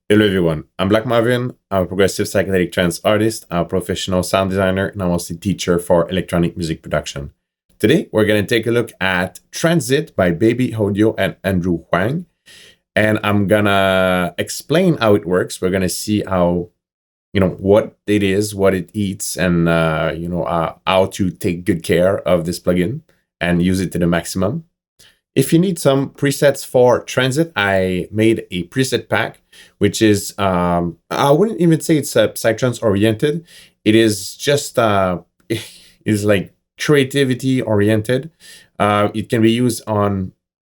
Hello everyone, I'm Black Marvin. I'm a progressive psychedelic trance artist, I'm a professional sound designer, and I'm also a teacher for electronic music production. Today, we're going to take a look at Transit by Baby Audio and Andrew Huang. And I'm going to explain how it works. We're going to see how, what it is, what it eats, and, how to take good care of this plugin and use it to the maximum. If you need some presets for Transit, I made a preset pack, which is, I wouldn't even say it's psytrance oriented. It is just, it is like creativity oriented. It can be used on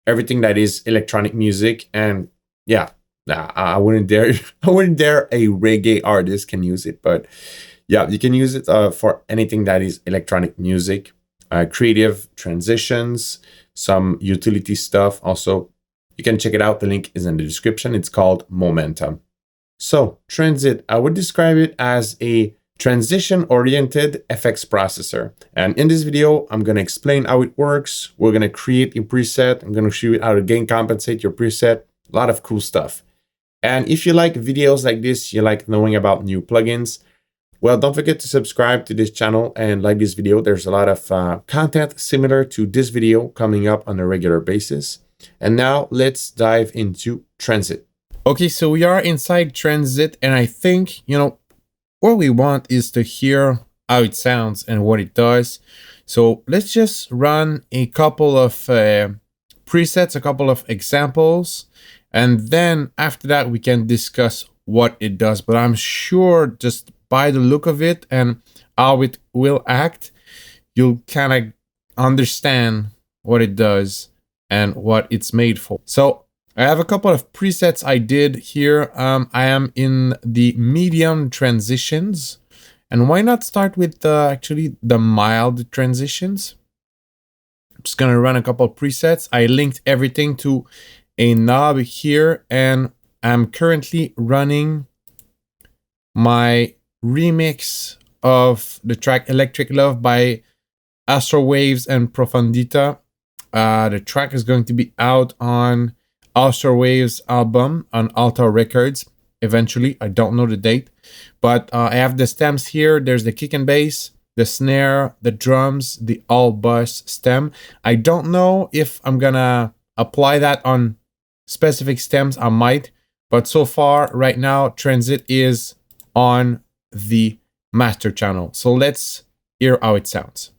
everything that is electronic music. And yeah, I wouldn't dare, I wouldn't dare a reggae artist can use it, but yeah, you can use it for anything that is electronic music, creative transitions, some utility stuff. Also, you can check it out. The link is in the description. It's called Momentum. So Transit, I would describe it as a transition-oriented FX processor. And in this video, I'm going to explain how it works. We're going to create a preset. I'm going to show you how to gain compensate your preset. A lot of cool stuff. And if you like videos like this, you like knowing about new plugins, well, don't forget to subscribe to this channel and like this video. There's a lot of content similar to this video coming up on a regular basis. And now let's dive into Transit. Okay, so we are inside Transit, and I think, what we want is to hear how it sounds and what it does. So let's just run a couple of presets, a couple of examples, and then after that we can discuss what it does. But I'm sure just by the look of it and how it will act, you'll kind of understand what it does and what it's made for. So I have a couple of presets I did here. I am in the medium transitions. And why not start with actually the mild transitions? I'm just going to run a couple of presets. I linked everything to a knob here, and I'm currently running my remix of the track Electric Love by Astral Waves and Profundita. The track is going to be out on Astral Waves album on Alta Records eventually. I don't know the date, but I have the stems here. There's the kick and bass, the snare, the drums, the all bus stem. I don't know if I'm gonna apply that on specific stems. I might, but so far right now Transit is on the master channel. So let's hear how it sounds.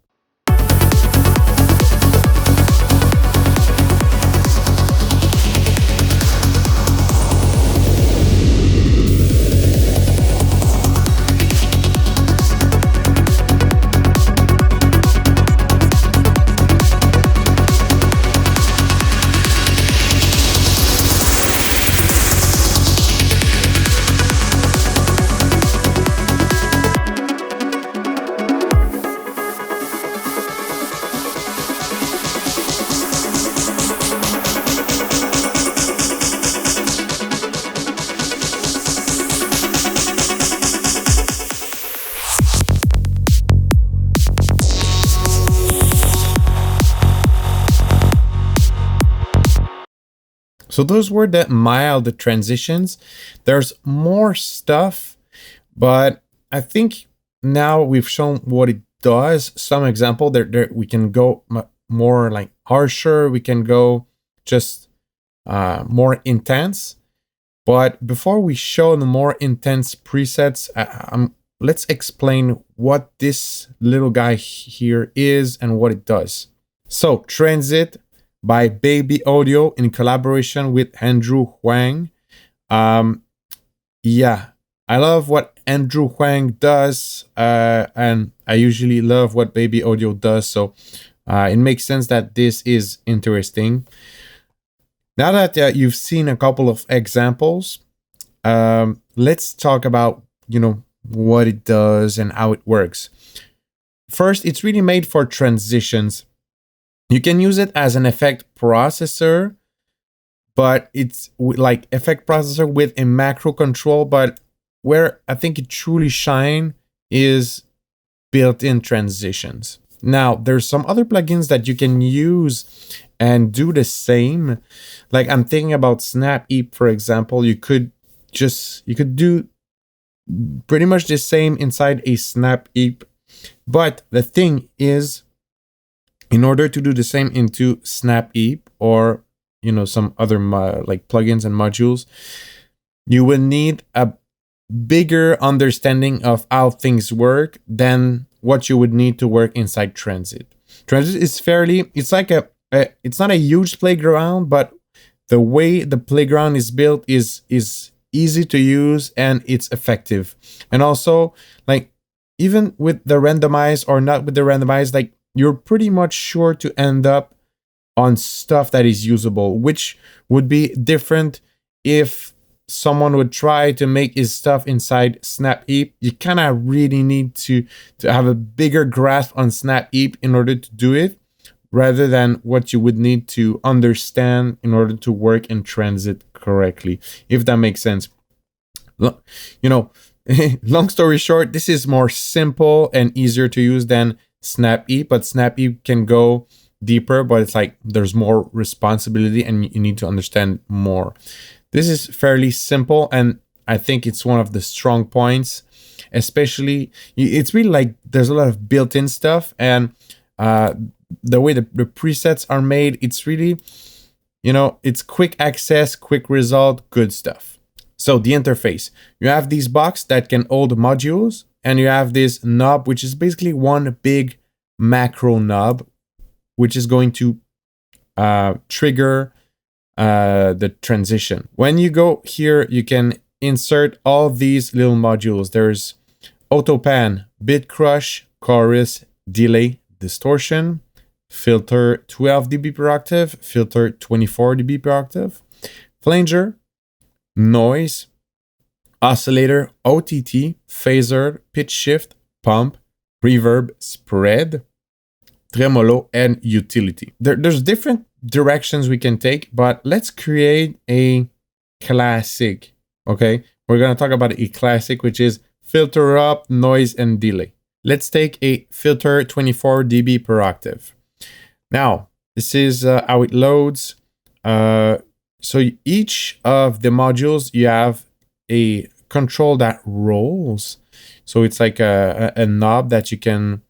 So those were the mild transitions. There's more stuff, but I think now we've shown what it does. Some example there we can go more like harsher. We can go just more intense. But before we show the more intense presets, let's explain what this little guy here is and what it does. So Transit by Baby Audio in collaboration with Andrew Huang. Yeah, I love what Andrew Huang does, and I usually love what Baby Audio does, so it makes sense that this is interesting. Now that you've seen a couple of examples, let's talk about, what it does and how it works. First, it's really made for transitions. You can use it as an effect processor, but it's like effect processor with a macro control. But where I think it truly shines is built-in transitions. Now, there's some other plugins that you can use and do the same. Like I'm thinking about Snap Eep, for example. You could you could do pretty much the same inside a Snap EP. But the thing is, in order to do the same into Snap EP or some other like plugins and modules, you will need a bigger understanding of how things work than what you would need to work inside Transit. Transit is it's like it's not a huge playground, but the way the playground is built is easy to use and it's effective. And also, like, even with the randomized or not with the randomized, like, you're pretty much sure to end up on stuff that is usable, which would be different if someone would try to make his stuff inside Snap EP. You kind of really need to have a bigger grasp on Snap EP in order to do it, rather than what you would need to understand in order to work in Transit correctly, if that makes sense. Long story short, this is more simple and easier to use than Snap EP, but Snap EP can go deeper, but it's like there's more responsibility and you need to understand more. This is fairly simple, and I think it's one of the strong points. Especially, it's really like there's a lot of built-in stuff, and the way the presets are made, it's really, it's quick access, quick result, good stuff. So the interface, you have these boxes that can hold modules, and you have this knob, which is basically one big macro knob, which is going to trigger the transition. When you go here, you can insert all these little modules. There's auto pan, bit crush, chorus, delay, distortion, filter 12 dB per octave, filter 24 dB per octave, flanger, noise, oscillator, OTT, phaser, pitch shift, pump, reverb, spread, tremolo, and utility. There's different directions we can take, but let's create a classic. Okay, we're going to talk about a classic, which is filter up, noise, and delay. Let's take a filter 24 dB per octave. Now, this is how it loads. So each of the modules, you have a control that rolls. So it's like a knob that you can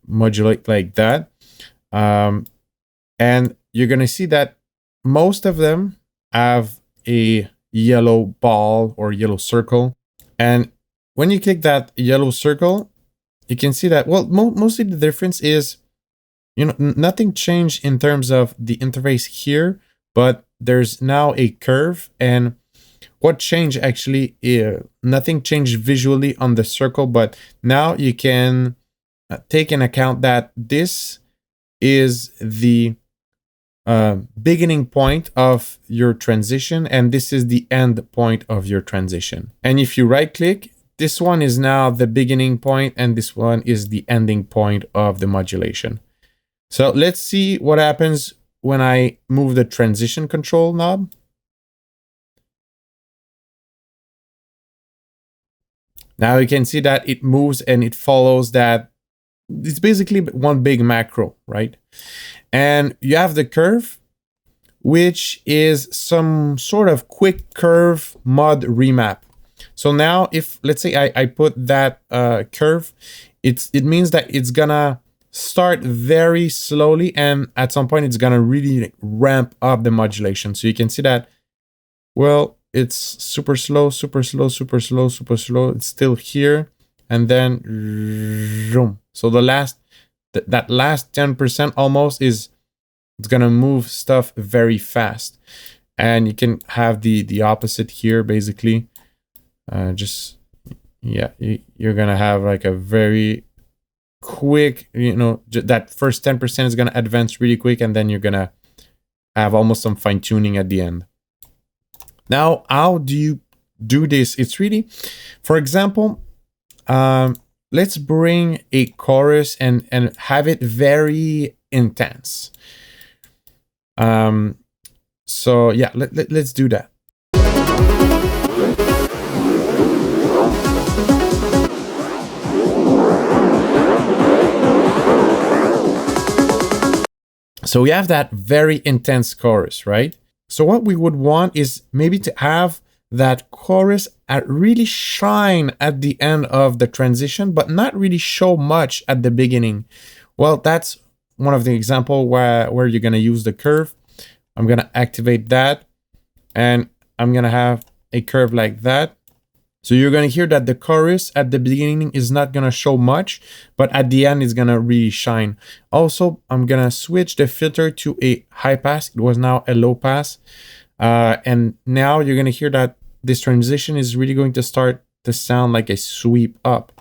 modulate like that. And you're going to see that most of them have a yellow ball or yellow circle. And when you click that yellow circle, you can see that, well, mostly the difference is, nothing changed in terms of the interface here, but there's now a curve. And what changed actually, nothing changed visually on the circle, but now you can take in account that this is the beginning point of your transition, and this is the end point of your transition. And if you right click, this one is now the beginning point, and this one is the ending point of the modulation. So let's see what happens when I move the transition control knob. Now you can see that it moves and it follows that. It's basically one big macro, right? And you have the curve, which is some sort of quick curve mod remap. So now if, let's say I put that curve, it means that it's gonna start very slowly, and at some point it's gonna really ramp up the modulation. So you can see that, well, it's super slow, super slow, super slow, super slow. It's still here, and then zoom. So the that last 10% almost it's gonna move stuff very fast. And you can have the opposite here, basically. You're gonna have like a very quick, that first 10% is gonna advance really quick, and then you're gonna have almost some fine tuning at the end. Now, how do you do this? It's really, for example, let's bring a chorus and have it very intense. So yeah, let's do that. So we have that very intense chorus, right? So what we would want is maybe to have that chorus really shine at the end of the transition, but not really show much at the beginning. Well, that's one of the example where you're gonna use the curve. I'm gonna activate that, and I'm gonna have a curve like that. So you're gonna hear that the chorus at the beginning is not gonna show much, but at the end it's gonna really shine. Also, I'm gonna switch the filter to a high pass. It was now a low pass. And now you're gonna hear that this transition is really going to start to sound like a sweep up.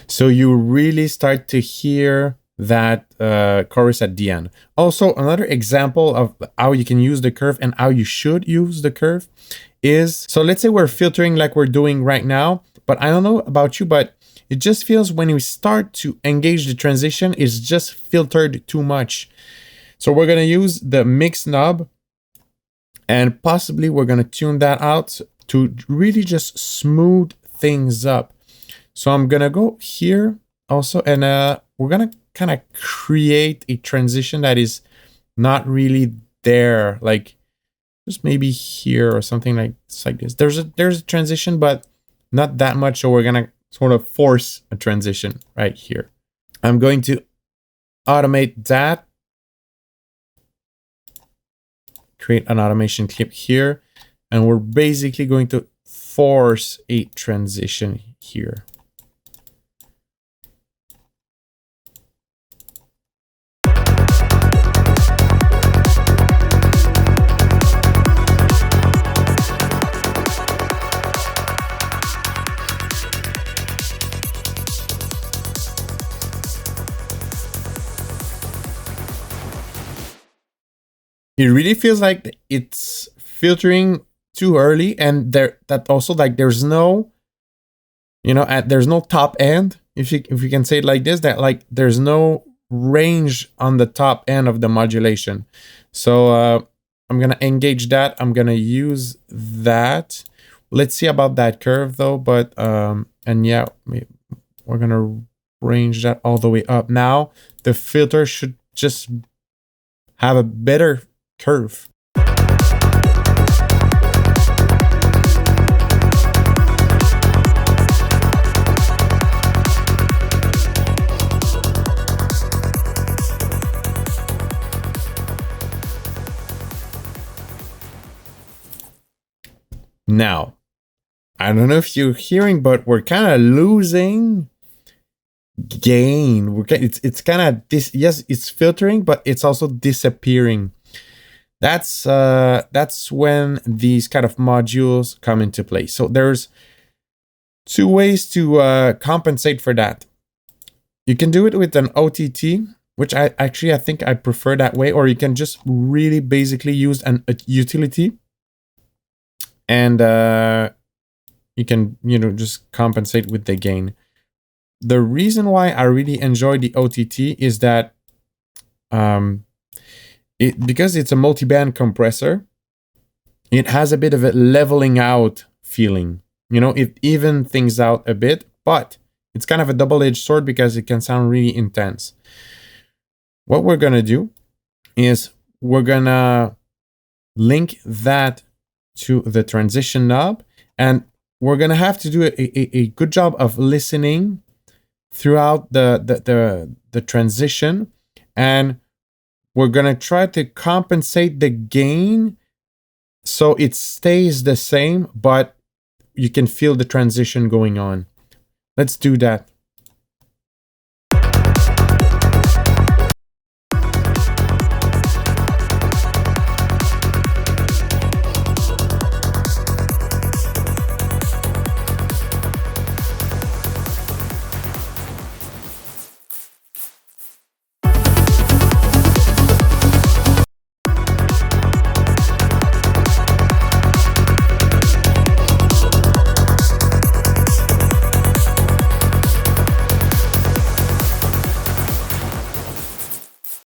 So you really start to hear that chorus at the end. Also, another example of how you can use the curve and how you should use the curve is, so let's say we're filtering like we're doing right now, but I don't know about you, but it just feels when you start to engage the transition, it's just filtered too much. So we're gonna use the mix knob, and possibly we're gonna tune that out to really just smooth things up. So I'm gonna go here also, and we're gonna kind of create a transition that is not really there, like just maybe here or something like this. There's a transition, but not that much. So we're gonna sort of force a transition right here. I'm going to automate that, create an automation clip here, and we're basically going to force a transition here. It really feels like it's filtering too early, and that also like there's no, there's no top end, if you can say it like this, that like there's no range on the top end of the modulation. So I'm gonna engage that. I'm gonna use that. Let's see about that curve though, but and yeah, we're gonna range that all the way up. Now the filter should just have a better curve. Now, I don't know if you're hearing, but we're kind of losing gain. It's kind of this. Yes, it's filtering, but it's also disappearing. That's when these kind of modules come into play. So there's two ways to compensate for that. You can do it with an OTT, which I think I prefer that way, or you can just really basically use a utility, and you can just compensate with the gain. The reason why I really enjoy the OTT is that because it's a multi-band compressor, it has a bit of a leveling out feeling. It even things out a bit, but it's kind of a double-edged sword because it can sound really intense. What we're gonna do is we're gonna link that to the transition knob, and we're gonna have to do a good job of listening throughout the transition, and we're gonna try to compensate the gain so it stays the same, but you can feel the transition going on. Let's do that.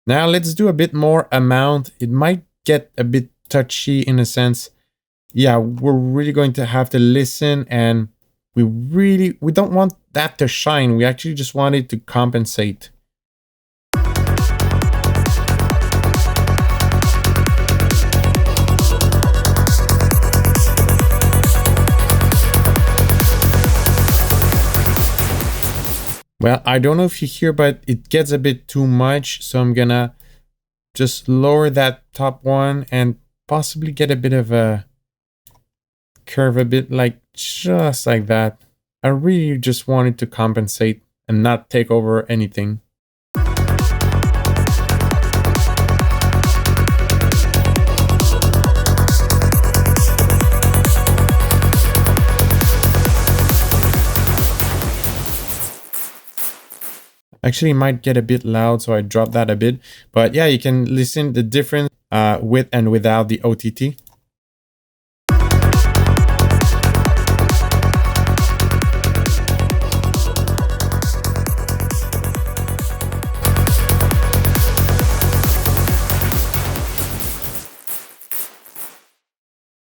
Now let's do a bit more amount. It might get a bit touchy in a sense. Yeah, we're really going to have to listen, and we don't want that to shine. We actually just want it to compensate. Well, I don't know if you hear, but it gets a bit too much. So I'm gonna just lower that top one and possibly get a bit of a curve, a bit like just like that. I really just wanted to compensate and not take over anything. Actually, it might get a bit loud, so I dropped that a bit. But yeah, you can listen the difference with and without the OTT.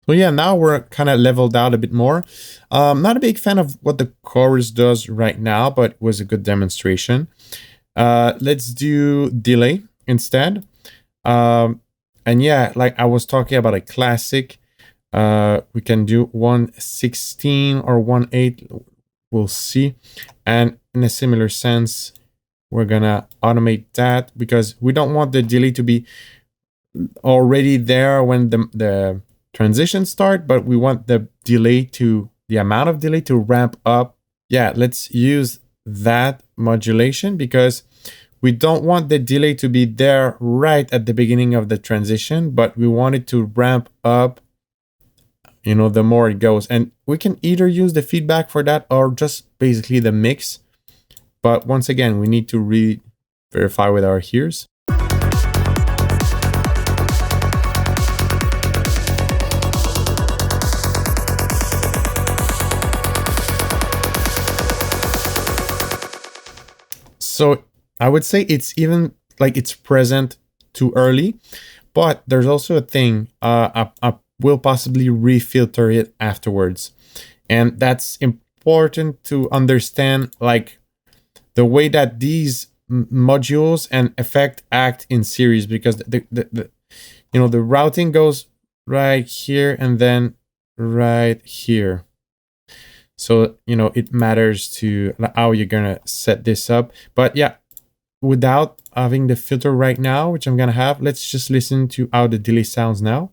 So yeah, now we're kind of leveled out a bit more. Not a big fan of what the chorus does right now, but it was a good demonstration. Let's do delay instead. And yeah, like I was talking about a classic, we can do 1/16 or 1/8, we'll see. And in a similar sense, we're gonna automate that because we don't want the delay to be already there when the transition start, but we want the amount of delay to ramp up. Yeah, let's use that modulation because we don't want the delay to be there right at the beginning of the transition, but we want it to ramp up, you know, the more it goes. And we can either use the feedback for that or just basically the mix. But once again, we need to re-verify with our ears. So I would say it's even like it's present too early, but there's also a thing, I will possibly refilter it afterwards. And that's important to understand, like the way that these modules and effect act in series, because the you know, the routing goes right here and then right here. So, you know, it matters to how you're gonna set this up. But yeah, without having the filter right now, which I'm gonna have, let's just listen to how the delay sounds now.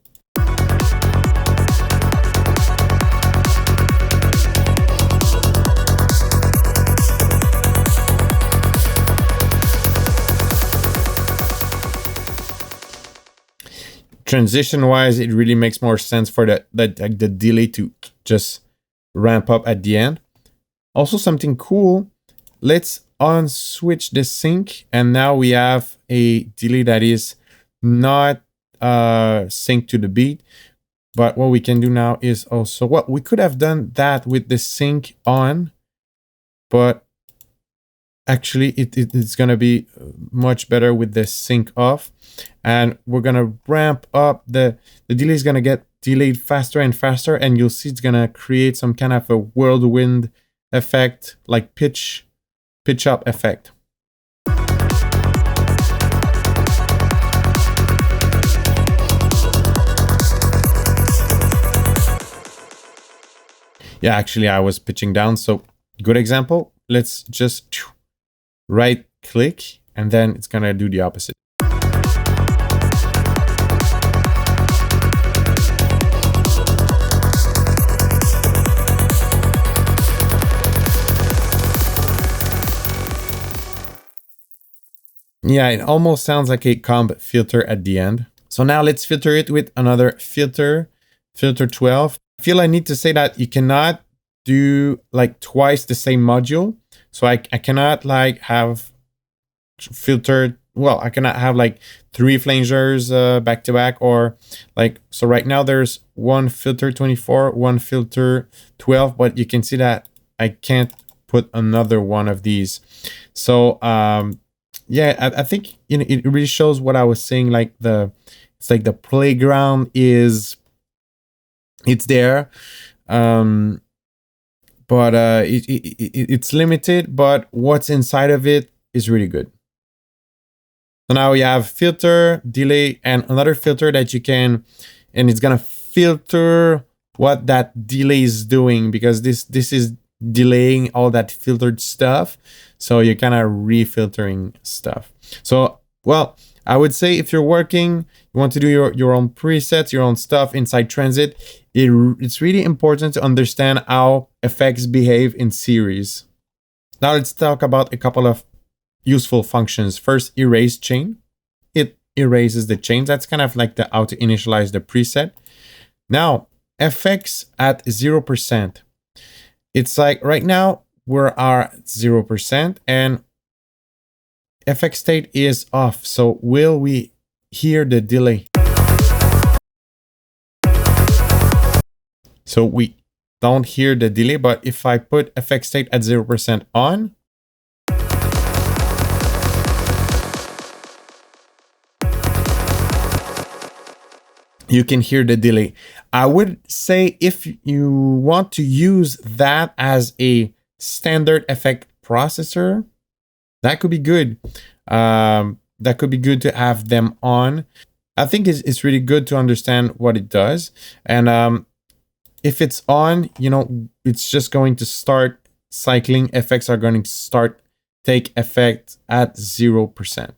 Transition wise, it really makes more sense for the delay to just ramp up at the end. Also, something cool, let's unswitch the sync, and now we have a delay that is not synced to the beat. But what we can do now is also, well, we could have done that with the sync on, but actually it's gonna be much better with the sync off. And we're gonna ramp up, the delay is gonna get delayed faster and faster, and you'll see it's gonna create some kind of a whirlwind effect, like pitch up effect. Yeah, actually I was pitching down, so good example. Let's just right click, and then it's gonna do the opposite. Yeah, it almost sounds like a comb filter at the end. So now let's filter it with another filter, filter 12. I feel I need to say that you cannot do like twice the same module. So I cannot like have filtered, well, I cannot have like 3 flangers back to back, or like, so right now there's one filter 24, one filter 12, but you can see that I can't put another one of these. So yeah, I think, you know, it really shows what I was saying, like if It's like the playground it's there. But it's limited, but what's inside of it is really good. So now we have filter, delay, and another filter that you can, and it's gonna filter what that delay is doing, because this is delaying all that filtered stuff. So you're kind of refiltering stuff. So, well, I would say if you're working, you want to do your own presets, your own stuff inside Transit, it's really important to understand how effects behave in series. Now let's talk about a couple of useful functions. First, erase chain. It erases the chains. That's kind of like how to initialize the preset. Now, effects at 0%. It's like right now we are at 0% and effect state is off. So will we hear the delay? So we don't hear the delay, but if I put effect state at 0% on, you can hear the delay. I would say if you want to use that as a standard effect processor, that could be good. That could be good to have them on. I think it's really good to understand what it does. And if it's on, you know, it's just going to start cycling. Effects are going to start take effect at 0%.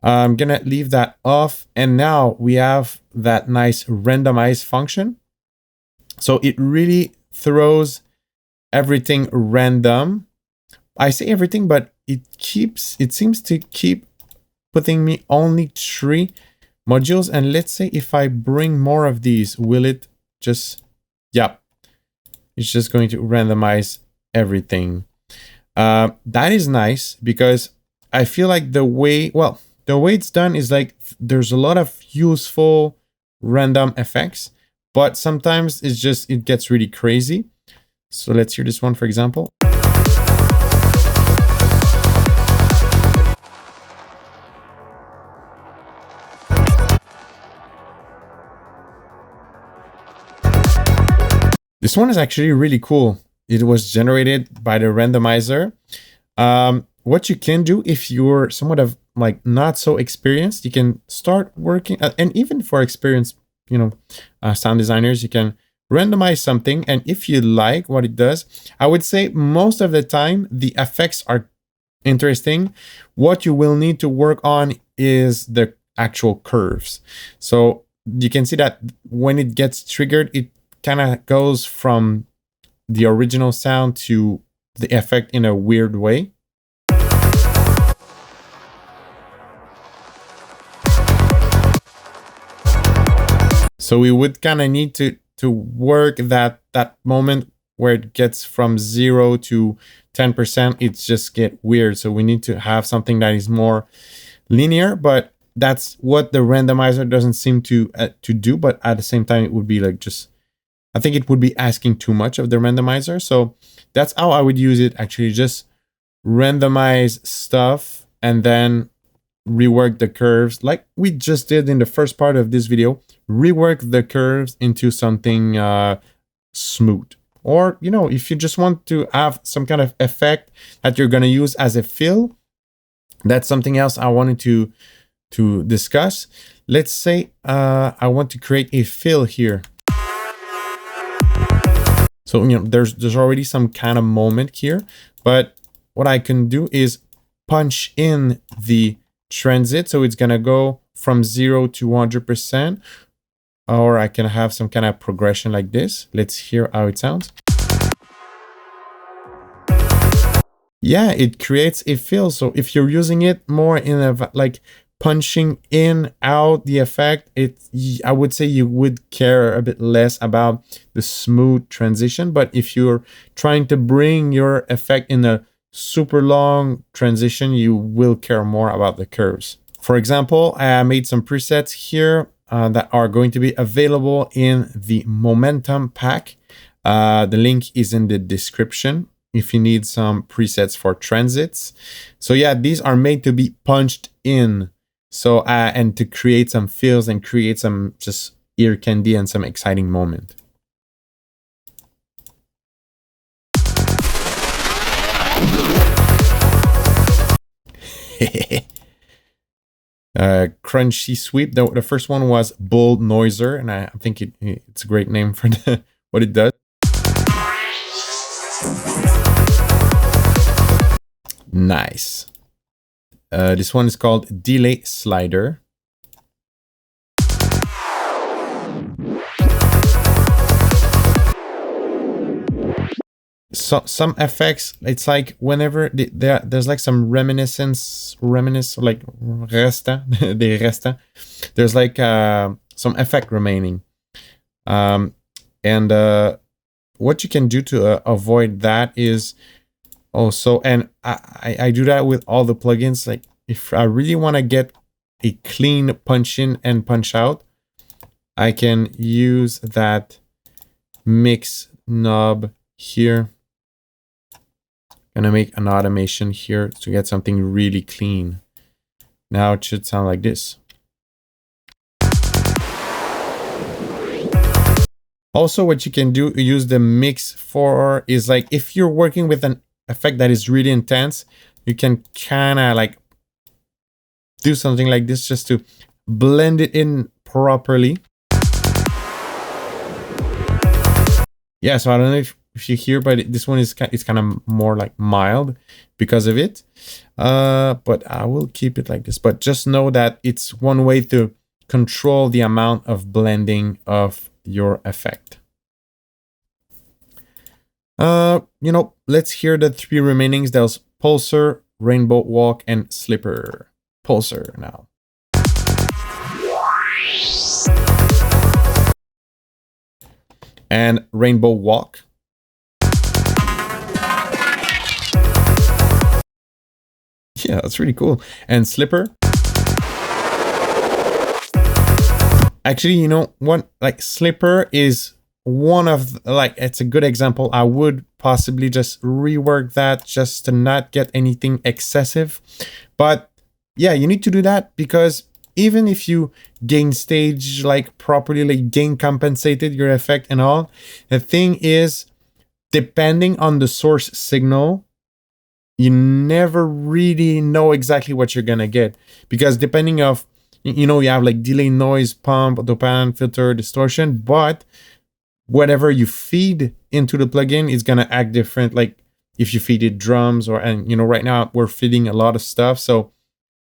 I'm gonna leave that off, and now we have that nice randomize function. So it really throws everything random. I say everything, but it seems to keep putting me only 3 modules. And let's say if I bring more of these, will it just, yeah, it's just going to randomize everything. That is nice, because I feel like the way it's done is like there's a lot of useful random effects, but sometimes it gets really crazy. So let's hear this one, for example. This one is actually really cool. It was generated by the randomizer. What you can do if you're somewhat of like not so experienced, you can start working, and even for experienced, you know, sound designers, you can randomize something. And if you like what it does, I would say most of the time the effects are interesting. What you will need to work on is the actual curves. So you can see that when it gets triggered, it kind of goes from the original sound to the effect in a weird way. So we would kind of need to work that moment where it gets from 0 to 10%. It's just get weird. So we need to have something that is more linear, but that's what the randomizer doesn't seem to do. But at the same time, it would be like I think it would be asking too much of the randomizer. So that's how I would use it, actually. Just randomize stuff and then rework the curves like we just did in the first part of this video. Rework the curves into something smooth. Or, you know, if you just want to have some kind of effect that you're going to use as a fill, that's something else I wanted to discuss. Let's say I want to create a fill here. So, you know, there's already some kind of moment here, but what I can do is punch in the transit. So it's going to go from 0 to 100%, or I can have some kind of progression like this. Let's hear how it sounds. Yeah, it creates a fill. So if you're using it more in a like punching in out the effect, I would say you would care a bit less about the smooth transition. But if you're trying to bring your effect in a super long transition, you will care more about the curves. For example, I made some presets here that are going to be available in the Momentum pack. The link is in the description if you need some presets for transits. So yeah, these are made to be punched in. So, and to create some feels and create some just ear candy and some exciting moment. Crunchy sweep. The first one was Bull Noiser, and I think it's a great name for what it does. Nice. This one is called Delay Slider. So some effects, it's like whenever there's like some reminisce like resta, de resta. There's like some effect remaining, and what you can do to avoid that is also, and I do that with all the plugins. Like if I really want to get a clean punch in and punch out, I can use that mix knob here. Gonna make an automation here to get something really clean. Now it should sound like this. Also, what you can do, use the mix for, is like if you're working with an effect that is really intense, you can kind of like do something like this just to blend it in properly. Yeah, so I don't know if you hear, but this one is kind of more like mild because of it. But I will keep it like this. But just know that it's one way to control the amount of blending of your effect. You know, let's hear the three remainings. There's Pulsar, Rainbow Walk, and Slipper. Pulsar now. And Rainbow Walk. Yeah, that's really cool. And Slipper. Actually, you know what? Like Slipper is one of, like, it's a good example. I would possibly just rework that just to not get anything excessive. But yeah, you need to do that because even if you gain stage like properly, like gain compensated your effect and all, the thing is, depending on the source signal, you never really know exactly what you're gonna get, because depending of, you know, you have like delay, noise, pump, autopan, filter, distortion, but whatever you feed into the plugin is gonna act different. Like if you feed it drums, or, and you know, right now we're feeding a lot of stuff. So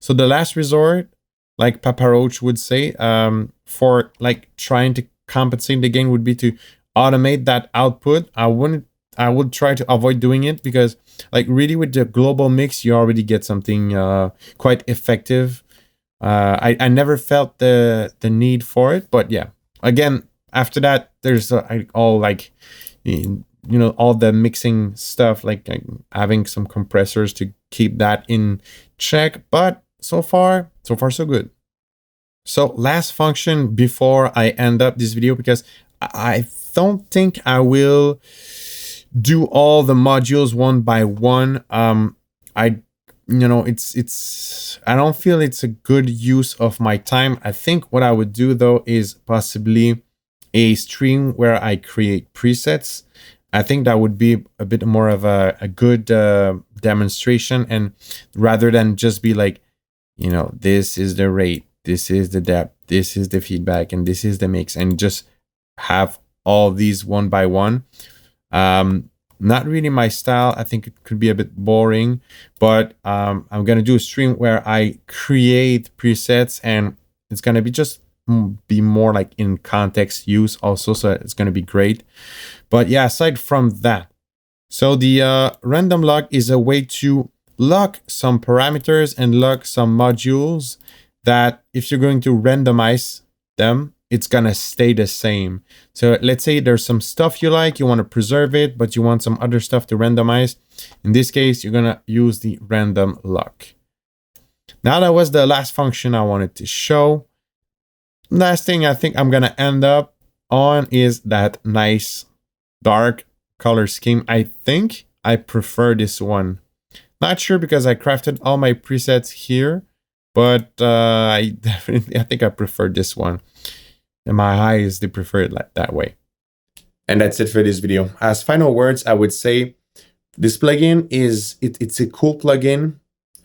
the last resort, like Papa Roach would say, for like trying to compensate the gain would be to automate that output. I would try to avoid doing it, because like really with the global mix, you already get something quite effective. I never felt the need for it, but yeah, again, after that, there's all like, you know, all the mixing stuff, like having some compressors to keep that in check. But so far so good. So last function before I end up this video, because I don't think I will do all the modules one by one. You know, I don't feel it's a good use of my time. I think what I would do though is possibly a stream where I create presets. I think that would be a bit more of a good demonstration, and rather than just be like, you know, this is the rate, this is the depth, this is the feedback, and this is the mix, and just have all these one by one. Not really my style. I think it could be a bit boring, but I'm gonna do a stream where I create presets, and it's gonna be just be more like in context use also, so it's gonna be great. But yeah, aside from that, so the random lock is a way to lock some parameters and lock some modules that if you're going to randomize them, it's gonna stay the same. So let's say there's some stuff you like, you want to preserve it, but you want some other stuff to randomize. In this case, you're gonna use the random lock. Now that was the last function I wanted to show. Last thing I think I'm gonna end up on is that nice dark color scheme. I think I prefer this one. Not sure, because I crafted all my presets here. but I think I prefer this one. And my eyes, they prefer it like that way. And that's it for this video. As final words, I would say this plugin it's a cool plugin.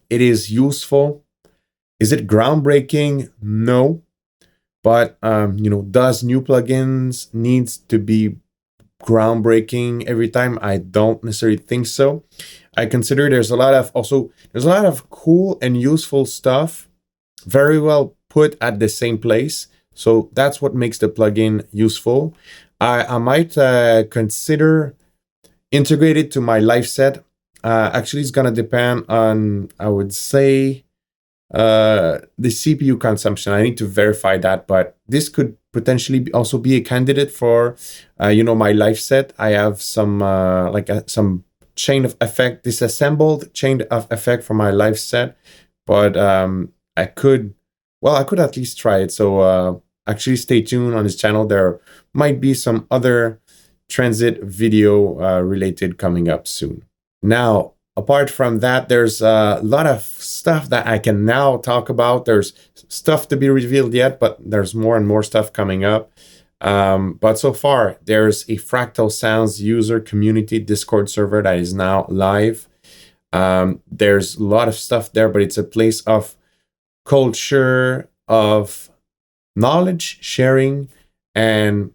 It is useful. Is it groundbreaking? No. But does new plugins needs to be groundbreaking every time? I don't necessarily think so. I consider there's a lot of cool and useful stuff very well put at the same place. So that's what makes the plugin useful. I might consider integrate it to my live set. Actually, it's gonna depend on, I would say, the CPU consumption. I need to verify that, but this could potentially also be a candidate for, my live set. I have some some chain of effect, disassembled chain of effect for my live set, but I could at least try it. So actually stay tuned on this channel. There might be some other transit video related coming up soon. Now, apart from that, there's a lot of stuff that I can now talk about. There's stuff to be revealed yet, but there's more and more stuff coming up. But so far, there's a Fractal Sounds user community Discord server that is now live. There's a lot of stuff there, but it's a place of culture, of knowledge sharing, and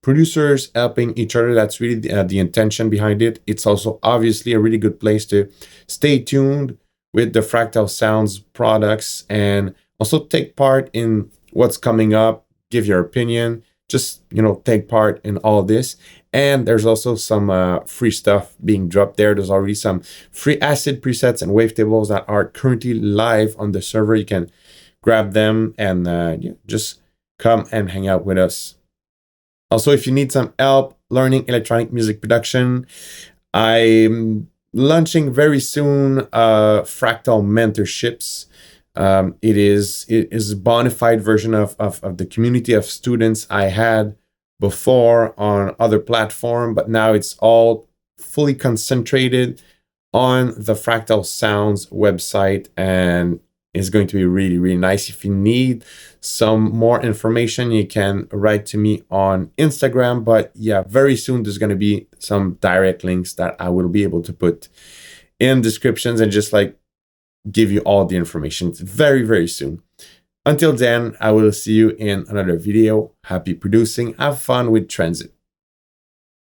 producers helping each other. That's really the intention behind it. It's also obviously a really good place to stay tuned with the Fractal Sounds products and also take part in what's coming up, give your opinion, just take part in all this. And there's also some free stuff being dropped there. There's already some free acid presets and wavetables that are currently live on the server. You can grab them and just come and hang out with us. Also, if you need some help learning electronic music production, I'm launching very soon Fractal Mentorships. It is a bona fide version of the community of students I had before on other platform, but now it's all fully concentrated on the Fractal Sounds website, and it's going to be really, really nice. If you need some more information, you can write to me on Instagram. But yeah, very soon there's going to be some direct links that I will be able to put in descriptions and just give you all the information. It's very, very soon. Until then, I will see you in another video. Happy producing. Have fun with transit.